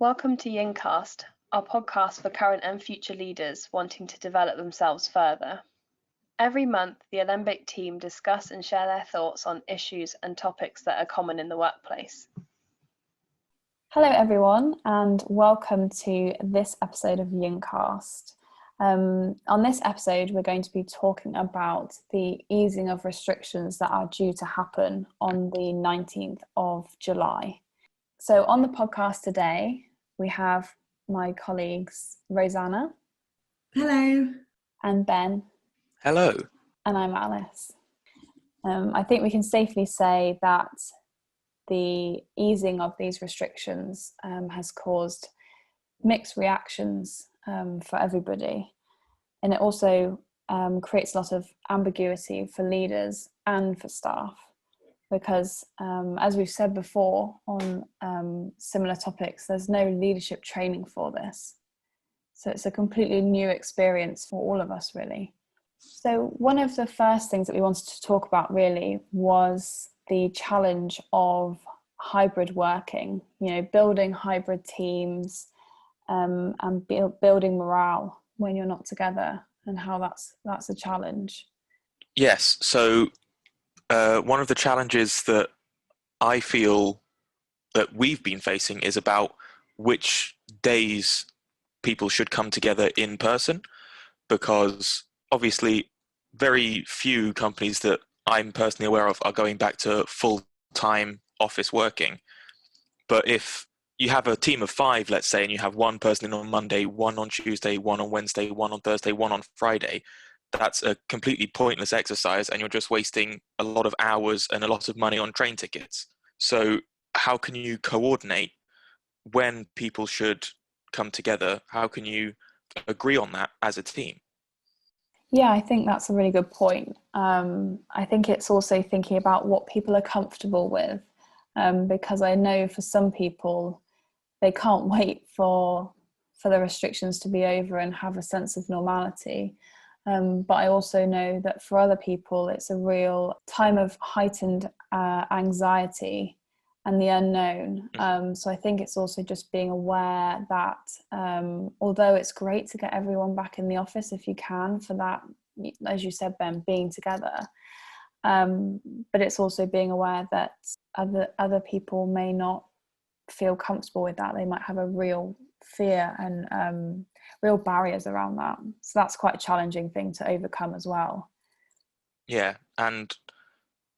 Welcome to Yincast, our podcast for current and future leaders wanting to develop themselves further. Every month, the Olympic team discuss and share their thoughts on issues and topics that are common in the workplace. Hello everyone, and welcome to this episode of Yincast. On this episode, we're going to be talking about the easing of restrictions that are due to happen on the 19th of July. So on the podcast today, we have my colleagues Roseanna. Hello. And Ben. Hello. And I'm Alice. I think we can safely say that the easing of these restrictions has caused mixed reactions for everybody. And it also creates a lot of ambiguity for leaders and for staff. Because as we've said before on similar topics, there's no leadership training for this. So it's a completely new experience for all of us, really. So one of the first things that we wanted to talk about really was the challenge of hybrid working, building hybrid teams and building morale when you're not together, and how that's a challenge. Yes, so one of the challenges that I feel that we've been facing is about which days people should come together in person, because obviously very few companies that I'm personally aware of are going back to full-time office working. But if you have a team of 5, let's say, and you have one person in on Monday, one on Tuesday, one on Wednesday, one on Thursday, one on Friday, that's a completely pointless exercise, and you're just wasting a lot of hours and a lot of money on train tickets. So how can you coordinate when people should come together? How can you agree on that as a team? Yeah, I think that's a really good point. I think it's also thinking about what people are comfortable with, because I know for some people, they can't wait for the restrictions to be over and have a sense of normality. But I also know that for other people, it's a real time of heightened anxiety and the unknown. So I think it's also just being aware that although it's great to get everyone back in the office if you can, for that, as you said, Ben, being together, but it's also being aware that other people may not feel comfortable with that. They might have a real fear and real barriers around that. So that's quite a challenging thing to overcome as well. Yeah, and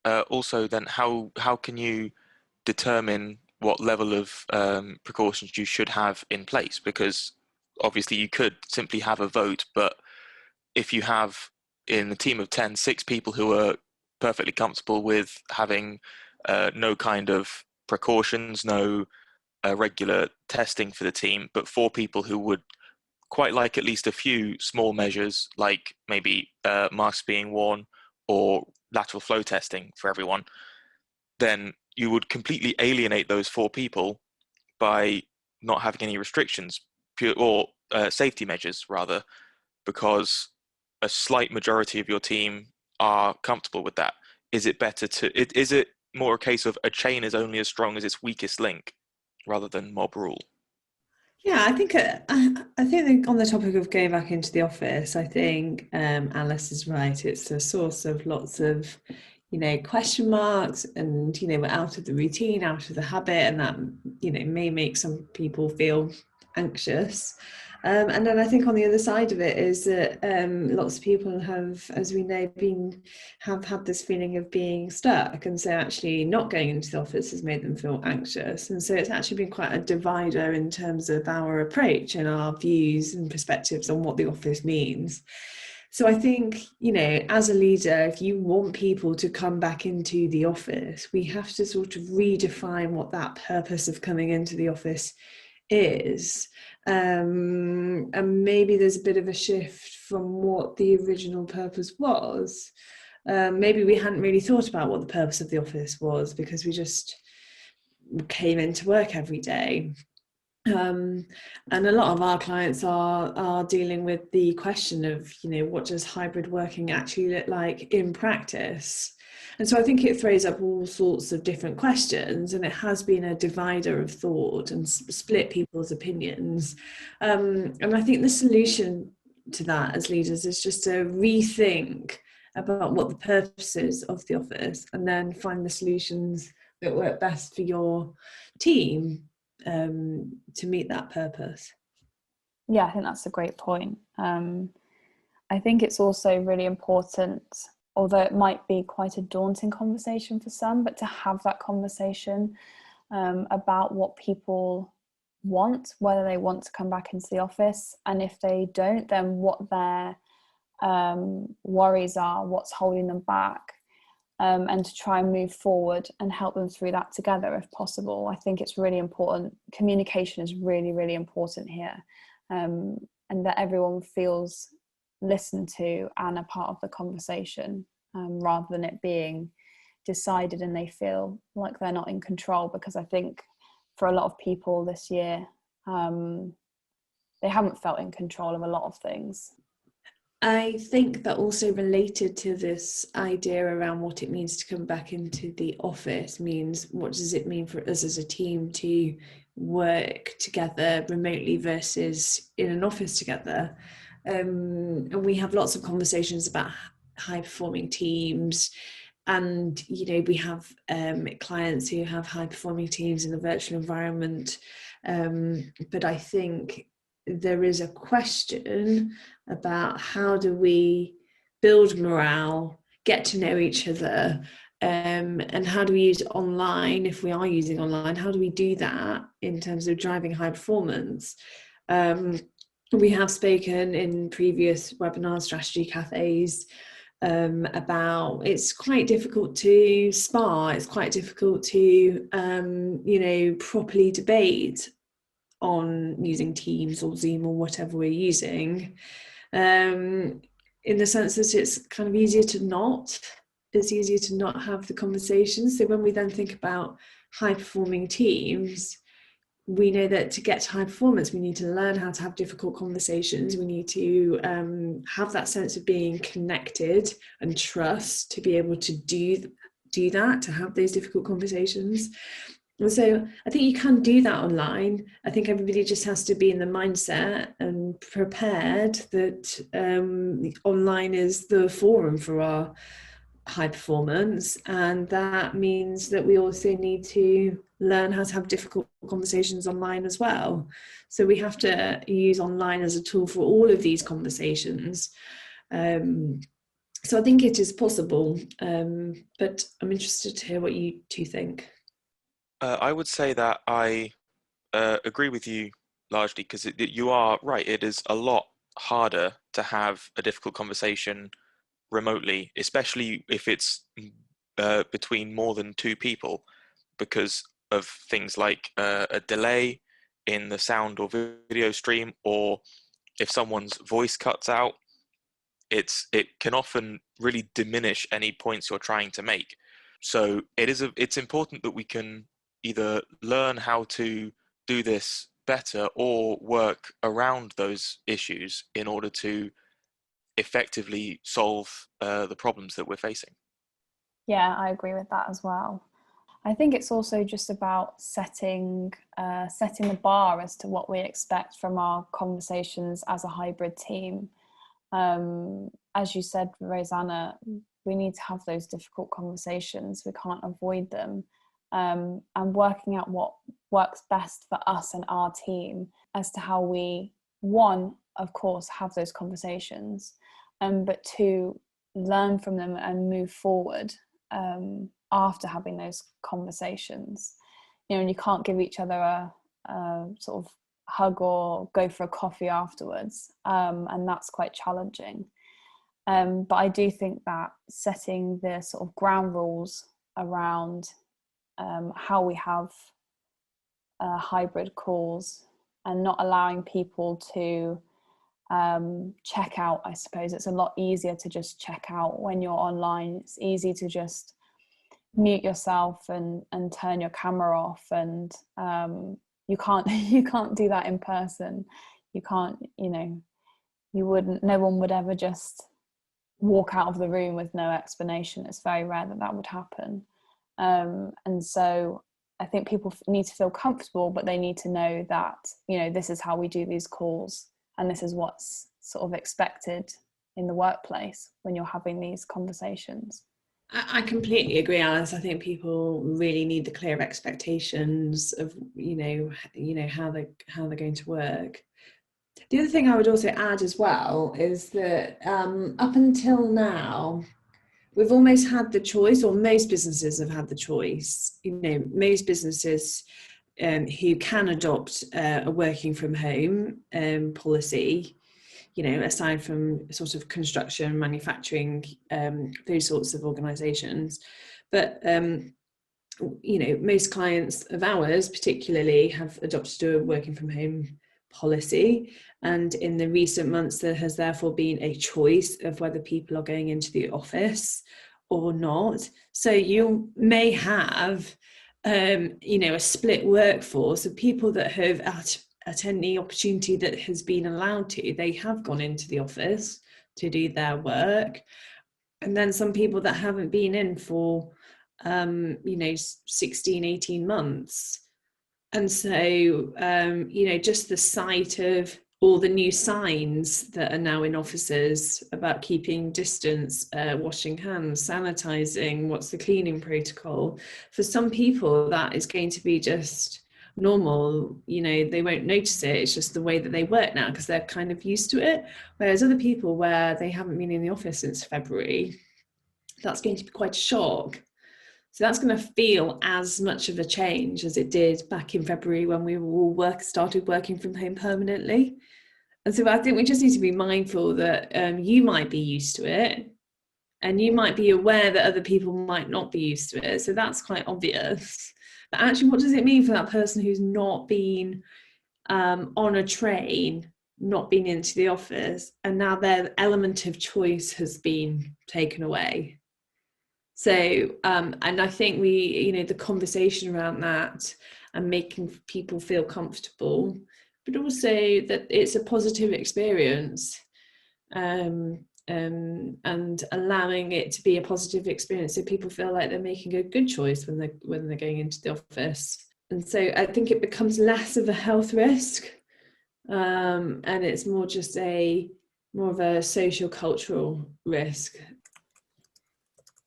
also then how can you determine what level of precautions you should have in place? Because obviously you could simply have a vote, but if you have in a team of 10, 6 people who are perfectly comfortable with having no kind of precautions, no regular testing for the team, but 4 people who would quite like at least a few small measures, like maybe masks being worn or lateral flow testing for everyone, then you would completely alienate those 4 people by not having any restrictions or safety measures, rather, because a slight majority of your team are comfortable with that. Is it more a case of a chain is only as strong as its weakest link, rather than mob rule? Yeah, I think on the topic of going back into the office, I think Alice is right. It's a source of lots of, question marks, and we're out of the routine, out of the habit, and that may make some people feel anxious. And then I think on the other side of it is that lots of people have, as we know, have had this feeling of being stuck, and so actually not going into the office has made them feel anxious. And so it's actually been quite a divider in terms of our approach and our views and perspectives on what the office means. So I think, as a leader, if you want people to come back into the office, we have to sort of redefine what that purpose of coming into the office is. And maybe there's a bit of a shift from what the original purpose was. Maybe we hadn't really thought about what the purpose of the office was, because we just came into work every day. And a lot of our clients are dealing with the question of, what does hybrid working actually look like in practice? And so I think it throws up all sorts of different questions, and it has been a divider of thought and split people's opinions. And I think the solution to that as leaders is just to rethink about what the purpose is of the office, and then find the solutions that work best for your team to meet that purpose. Yeah, I think that's a great point. I think it's also really important, although it might be quite a daunting conversation for some, but to have that conversation about what people want, whether they want to come back into the office, and if they don't, then what their worries are, what's holding them back, and to try and move forward and help them through that together if possible. I think it's really important. Communication is really, really important here, and that everyone feels listened to and a part of the conversation, rather than it being decided and they feel like they're not in control. Because I think for a lot of people this year, they haven't felt in control of a lot of things. I think that also related to this idea around what it means to come back into the office means, what does it mean for us as a team to work together remotely versus in an office together? And we have lots of conversations about high performing teams, and we have clients who have high performing teams in a virtual environment, but I think there is a question about how do we build morale, get to know each other, and how do we use online, if we are using online, how do we do that in terms of driving high performance? We have spoken in previous webinar strategy cafes about it's quite difficult to spar, it's quite difficult to properly debate on using Teams or Zoom or whatever we're using, in the sense that it's kind of easier to not have the conversation. So when we then think about high performing teams, we know that to get to high performance, we need to learn how to have difficult conversations. We need to have that sense of being connected and trust to be able to do that, to have those difficult conversations. And so I think you can do that online. I think everybody just has to be in the mindset and prepared that online is the forum for our high performance, and that means that we also need to learn how to have difficult conversations online as well. So we have to use online as a tool for all of these conversations. So I think it is possible, but I'm interested to hear what you two think. I would say that I agree with you largely, because you are right. It is a lot harder to have a difficult conversation remotely, especially if it's between more than two people, because of things like a delay in the sound or video stream, or if someone's voice cuts out, it can often really diminish any points you're trying to make. So it's important that we can either learn how to do this better or work around those issues in order to effectively solve the problems that we're facing. Yeah, I agree with that as well. I think it's also just about setting the bar as to what we expect from our conversations as a hybrid team. As you said, Roseanna, we need to have those difficult conversations. We can't avoid them. And working out what works best for us and our team as to how we, one, of course, have those conversations, but two, learn from them and move forward after having those conversations. And you can't give each other a sort of hug or go for a coffee afterwards, and that's quite challenging. But I do think that setting the sort of ground rules around how we have hybrid calls and not allowing people to check out. I suppose it's a lot easier to just check out when you're online. It's easy to just mute yourself and turn your camera off, and you can't do that in person. You can't, no one would ever just walk out of the room with no explanation. It's very rare that that would happen. And so I think people need to feel comfortable, but they need to know that, you know, this is how we do these calls, and this is what's sort of expected in the workplace when you're having these conversations. I completely agree, Alice. I think people really need the clear expectations of, you know, how they're going to work. The other thing I would also add as well is that up until now, we've almost had the choice, or most businesses have had the choice. You know, most businesses who can adopt a working from home policy, you know, aside from sort of construction, manufacturing, those sorts of organisations. But, you know, most clients of ours particularly have adopted a working from home policy. And in the recent months, there has therefore been a choice of whether people are going into the office or not. So you may have, you know, a split workforce of people that have at any opportunity that has been allowed to, they have gone into the office to do their work. And then some people that haven't been in for, you know, 16, 18 months. And so, you know, just the sight of all the new signs that are now in offices about keeping distance, washing hands, sanitizing, what's the cleaning protocol, for some people that is going to be just normal. You know, they won't notice it. It's just the way that they work now because they're kind of used to it. Whereas other people where they haven't been in the office since February, that's going to be quite a shock. So that's going to feel as much of a change as it did back in February when we all started working from home permanently. And so I think we just need to be mindful that you might be used to it, and you might be aware that other people might not be used to it. So that's quite obvious. But actually, what does it mean for that person who's not been on a train, not been into the office, and now their element of choice has been taken away? So, and I think we, you know, the conversation around that and making people feel comfortable, but also that it's a positive experience, and allowing it to be a positive experience so people feel like they're making a good choice when they're going into the office. And so I think it becomes less of a health risk, and it's more just more of a social cultural risk.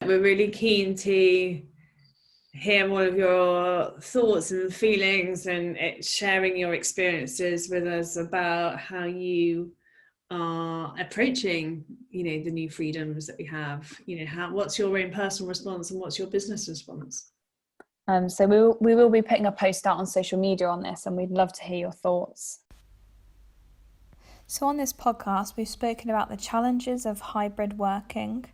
We're really keen to hear more of your thoughts and feelings and sharing your experiences with us about how you are approaching, you know, the new freedoms that we have. You know, what's your own personal response and what's your business response? So we will be putting a post out on social media on this, and we'd love to hear your thoughts. So on this podcast, we've spoken about the challenges of hybrid working,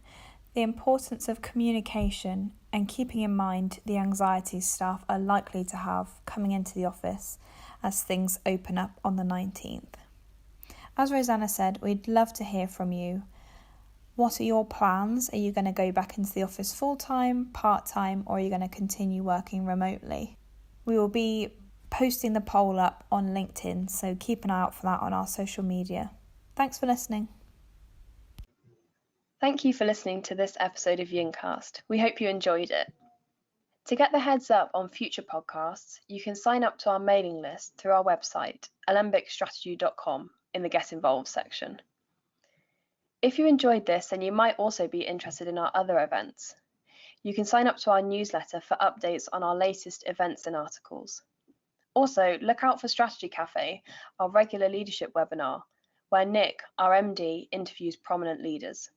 the importance of communication, and keeping in mind the anxieties staff are likely to have coming into the office as things open up on the 19th. As Roseanna said, we'd love to hear from you. What are your plans? Are you going to go back into the office full-time, part-time, or are you going to continue working remotely? We will be posting the poll up on LinkedIn, so keep an eye out for that on our social media. Thanks for listening. Thank you for listening to this episode of Yincast. We hope you enjoyed it. To get the heads up on future podcasts, you can sign up to our mailing list through our website, alembicstrategy.com, in the Get Involved section. If you enjoyed this, then you might also be interested in our other events. You can sign up to our newsletter for updates on our latest events and articles. Also, look out for Strategy Cafe, our regular leadership webinar, where Nick, our MD, interviews prominent leaders.